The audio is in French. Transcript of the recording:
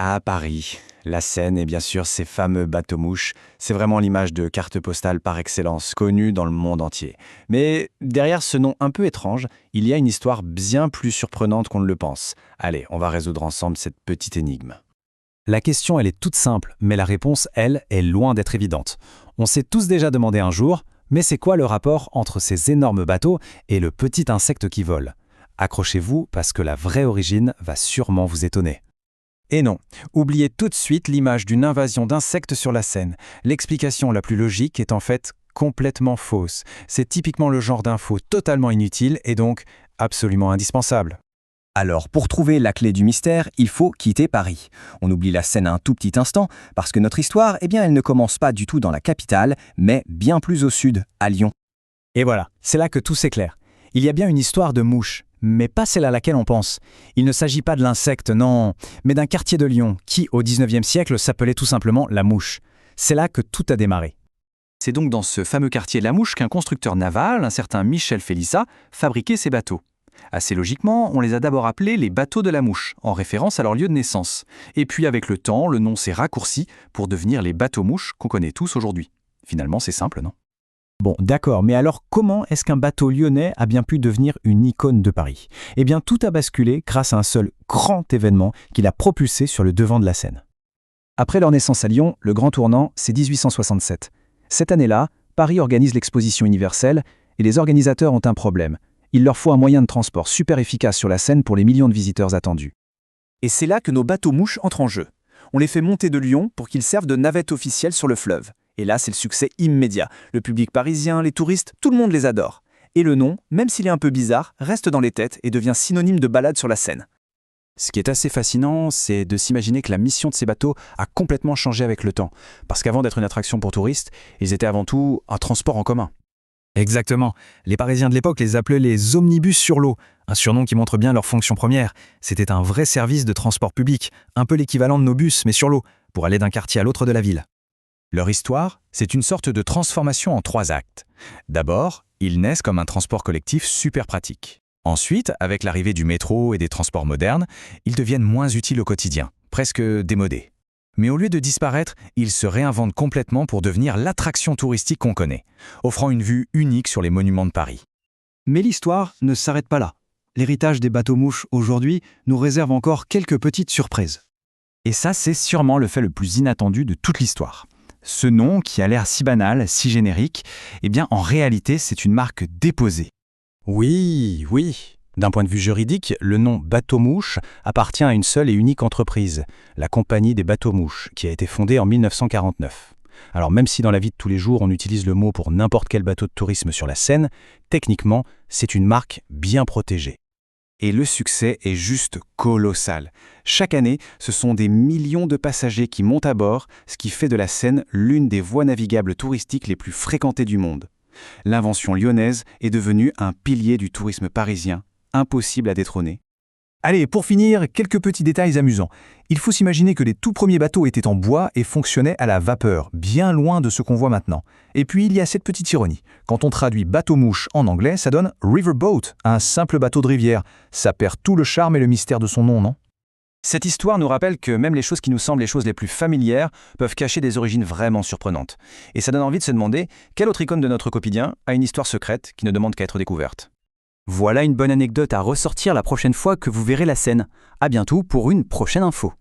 À Paris, la Seine et bien sûr ces fameux bateaux-mouches, c'est vraiment l'image de carte postale par excellence, connue dans le monde entier. Mais derrière ce nom un peu étrange, il y a une histoire bien plus surprenante qu'on ne le pense. Allez, on va résoudre ensemble cette petite énigme. La question, elle est toute simple, mais la réponse, elle, est loin d'être évidente. On s'est tous déjà demandé un jour, mais c'est quoi le rapport entre ces énormes bateaux et le petit insecte qui vole? Accrochez-vous parce que la vraie origine va sûrement vous étonner. Et non, oubliez tout de suite l'image d'une invasion d'insectes sur la Seine. L'explication la plus logique est en fait complètement fausse. C'est typiquement le genre d'info totalement inutile et donc absolument indispensable. Alors, pour trouver la clé du mystère, il faut quitter Paris. On oublie la Seine un tout petit instant, parce que notre histoire, elle ne commence pas du tout dans la capitale, mais bien plus au sud, à Lyon. Et voilà, c'est là que tout s'éclaire. Il y a bien une histoire de mouche, mais pas celle à laquelle on pense. Il ne s'agit pas de l'insecte, non, mais d'un quartier de Lyon qui, au XIXe siècle, s'appelait tout simplement la Mouche. C'est là que tout a démarré. C'est donc dans ce fameux quartier de la Mouche qu'un constructeur naval, un certain Michel Félissa, fabriquait ses bateaux. Assez logiquement, on les a d'abord appelés les bateaux de la Mouche, en référence à leur lieu de naissance. Et puis avec le temps, le nom s'est raccourci pour devenir les bateaux-mouches qu'on connaît tous aujourd'hui. Finalement, c'est simple, non ? Bon, d'accord, mais alors comment est-ce qu'un bateau lyonnais a bien pu devenir une icône de Paris? Eh bien, tout a basculé grâce à un seul grand événement qui l'a propulsé sur le devant de la scène. Après leur naissance à Lyon, le grand tournant, c'est 1867. Cette année-là, Paris organise l'exposition universelle et les organisateurs ont un problème. Il leur faut un moyen de transport super efficace sur la Seine pour les millions de visiteurs attendus. Et c'est là que nos bateaux-mouches entrent en jeu. On les fait monter de Lyon pour qu'ils servent de navette officielle sur le fleuve. Et là, c'est le succès immédiat. Le public parisien, les touristes, tout le monde les adore. Et le nom, même s'il est un peu bizarre, reste dans les têtes et devient synonyme de balade sur la Seine. Ce qui est assez fascinant, c'est de s'imaginer que la mission de ces bateaux a complètement changé avec le temps. Parce qu'avant d'être une attraction pour touristes, ils étaient avant tout un transport en commun. Exactement. Les Parisiens de l'époque les appelaient les omnibus sur l'eau, un surnom qui montre bien leur fonction première. C'était un vrai service de transport public, un peu l'équivalent de nos bus, mais sur l'eau, pour aller d'un quartier à l'autre de la ville. Leur histoire, c'est une sorte de transformation en 3 actes. D'abord, ils naissent comme un transport collectif super pratique. Ensuite, avec l'arrivée du métro et des transports modernes, ils deviennent moins utiles au quotidien, presque démodés. Mais au lieu de disparaître, ils se réinventent complètement pour devenir l'attraction touristique qu'on connaît, offrant une vue unique sur les monuments de Paris. Mais l'histoire ne s'arrête pas là. L'héritage des bateaux-mouches aujourd'hui nous réserve encore quelques petites surprises. Et ça, c'est sûrement le fait le plus inattendu de toute l'histoire. Ce nom, qui a l'air si banal, si générique, eh bien en réalité, c'est une marque déposée. Oui. D'un point de vue juridique, le nom bateau-mouche appartient à une seule et unique entreprise, la Compagnie des bateaux-mouches, qui a été fondée en 1949. Alors même si dans la vie de tous les jours on utilise le mot pour n'importe quel bateau de tourisme sur la Seine, techniquement, c'est une marque bien protégée. Et le succès est juste colossal. Chaque année, ce sont des millions de passagers qui montent à bord, ce qui fait de la Seine l'une des voies navigables touristiques les plus fréquentées du monde. L'invention lyonnaise est devenue un pilier du tourisme parisien, impossible à détrôner. Allez, pour finir, quelques petits détails amusants. Il faut s'imaginer que les tout premiers bateaux étaient en bois et fonctionnaient à la vapeur, bien loin de ce qu'on voit maintenant. Et puis il y a cette petite ironie. Quand on traduit bateau-mouche en anglais, ça donne riverboat, un simple bateau de rivière. Ça perd tout le charme et le mystère de son nom, non ? Cette histoire nous rappelle que même les choses qui nous semblent les choses les plus familières peuvent cacher des origines vraiment surprenantes. Et ça donne envie de se demander quelle autre icône de notre quotidien a une histoire secrète qui ne demande qu'à être découverte. Voilà une bonne anecdote à ressortir la prochaine fois que vous verrez la Seine. À bientôt pour une prochaine info.